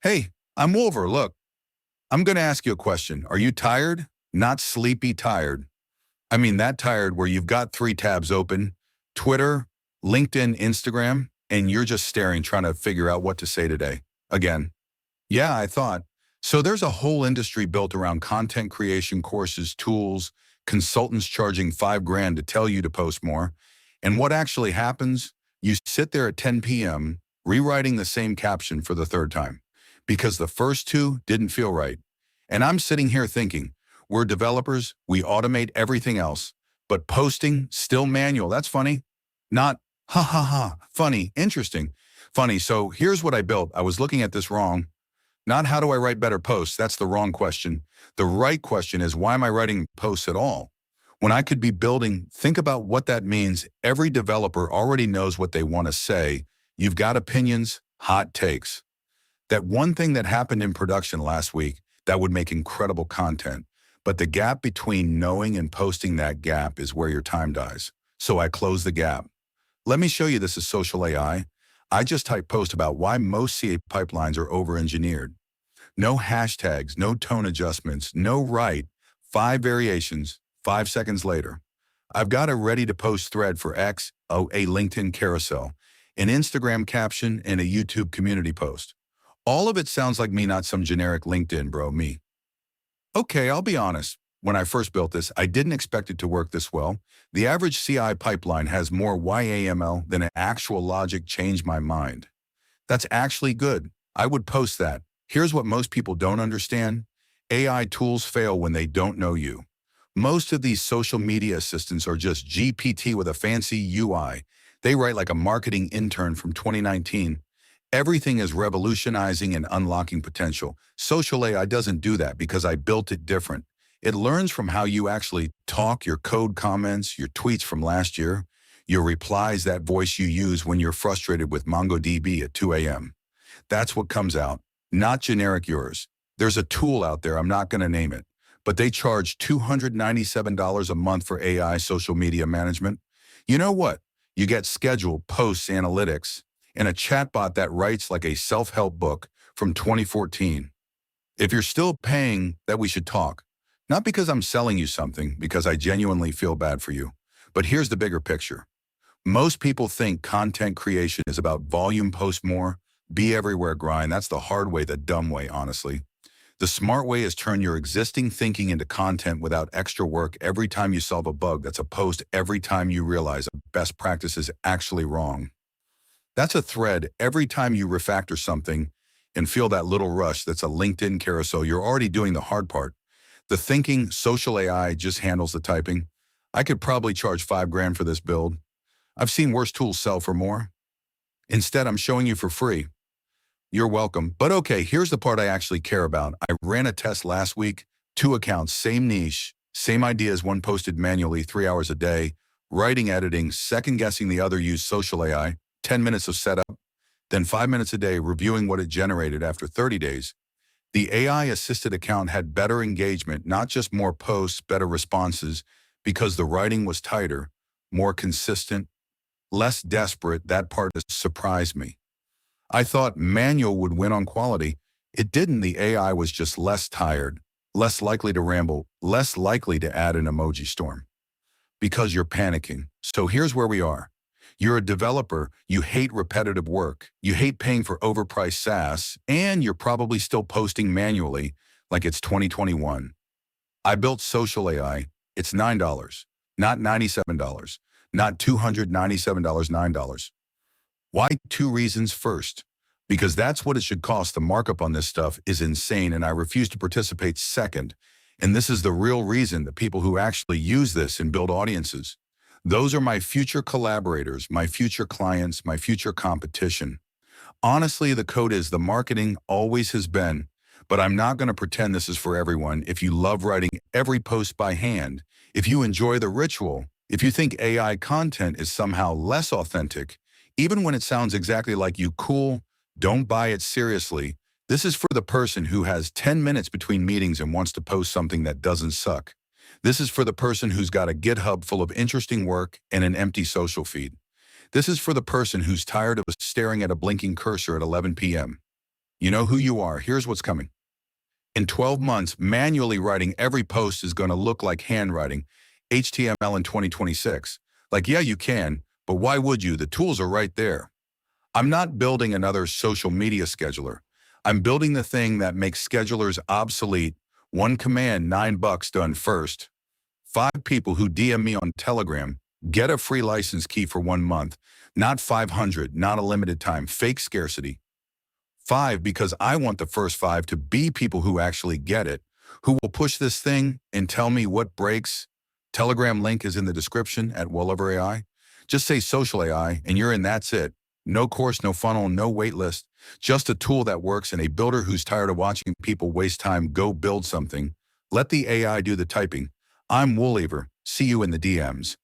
Hey, I'm Wolver. Look, I'm going to ask you a question. Are you tired? Not sleepy tired. I mean that tired where you've got three tabs open, Twitter, LinkedIn, Instagram, and you're just staring trying to figure out what to say today. Again. Yeah, I thought. So there's a whole industry built around content creation courses, tools, consultants charging 5 grand to tell you to post more. And what actually happens? You sit there at 10 p.m. rewriting the same caption for the third time because the first two didn't feel right. And I'm sitting here thinking, we're developers, we automate everything else, but posting still manual. That's funny. Not ha ha ha, funny, interesting. Funny. So here's what I built. I was looking at this wrong. Not how do I write better posts? That's the wrong question. The right question is why am I writing posts at all? When I could be building, think about what that means. Every developer already knows what they want to say. You've got opinions, hot takes. That one thing that happened in production last week that would make incredible content. But the gap between knowing and posting that gap is where your time dies. So I close the gap. Let me show you this as Social AI. I just typed post about why most CA pipelines are over-engineered. No hashtags, no tone adjustments, no right, 5 variations, 5 seconds later. I've got a ready-to-post thread for X, a LinkedIn carousel, an Instagram caption, and a YouTube community post. All of it sounds like me, not some generic LinkedIn bro, me. Okay, I'll be honest. When I first built this, I didn't expect it to work this well. The average CI pipeline has more YAML than an actual logic. Changed my mind. That's actually good. I would post that. Here's what most people don't understand. AI tools fail when they don't know you. Most of these social media assistants are just GPT with a fancy UI. They write like a marketing intern from 2019. Everything is revolutionizing and unlocking potential. Social AI doesn't do that because I built it different. It learns from how you actually talk, your code comments, your tweets from last year, your replies, that voice you use when you're frustrated with MongoDB at 2 a.m. That's what comes out, not generic yours. There's a tool out there, I'm not going to name it, but they charge $297 a month for AI social media management. You know what? You get scheduled, posts, analytics, and a chatbot that writes like a self-help book from 2014. If you're still paying, that we should talk. Not because I'm selling you something, because I genuinely feel bad for you. But here's the bigger picture. Most people think content creation is about volume, post more, be everywhere grind. That's the hard way, the dumb way, honestly. The smart way is turn your existing thinking into content without extra work. Every time you solve a bug, that's a post. Every time you realize a best practice is actually wrong. That's a thread. Every time you refactor something and feel that little rush, that's a LinkedIn carousel. You're already doing the hard part. The thinking, social AI just handles the typing. I could probably charge 5 grand for this build. I've seen worse tools sell for more. Instead, I'm showing you for free. You're welcome. But okay, here's the part I actually care about. I ran a test last week, 2 accounts, same niche, same ideas, one posted manually 3 hours a day, writing, editing, second guessing the other used social AI, 10 minutes of setup, then 5 minutes a day reviewing what it generated after 30 days. The AI-assisted account had better engagement, not just more posts, better responses, because the writing was tighter, more consistent, less desperate. That part has surprised me. I thought manual would win on quality. It didn't. The AI was just less tired, less likely to ramble, less likely to add an emoji storm. Because you're panicking. So here's where we are. You're a developer, you hate repetitive work, you hate paying for overpriced SaaS, and you're probably still posting manually like it's 2021. I built Social AI. It's $9, not $97, not $297, $9. Why? 2 reasons. First, because that's what it should cost. The markup on this stuff is insane, and I refuse to participate. Second, and this is the real reason, the people who actually use this and build audiences. Those are my future collaborators, my future clients, my future competition. Honestly, the code is the marketing, always has been, but I'm not going to pretend this is for everyone. If you love writing every post by hand, if you enjoy the ritual, if you think AI content is somehow less authentic, even when it sounds exactly like you, cool, don't buy it seriously. This is for the person who has 10 minutes between meetings and wants to post something that doesn't suck. This is for the person who's got a GitHub full of interesting work and an empty social feed. This is for the person who's tired of staring at a blinking cursor at 11 p.m. You know who you are. Here's what's coming. In 12 months, manually writing every post is going to look like handwriting. HTML in 2026. Like, yeah, you can, but why would you? The tools are right there. I'm not building another social media scheduler. I'm building the thing that makes schedulers obsolete. One command, $9 done first. 5 people who DM me on Telegram get a free license key for 1 month. Not 500, not a limited time, fake scarcity. 5, because I want the first 5 to be people who actually get it, who will push this thing and tell me what breaks. Telegram link is in the description at Wolver AI. Just say Social AI and you're in, that's it. No course, no funnel, no wait list. Just a tool that works and a builder who's tired of watching people waste time. Go build something. Let the AI do the typing. I'm Wolver. See you in the DMs.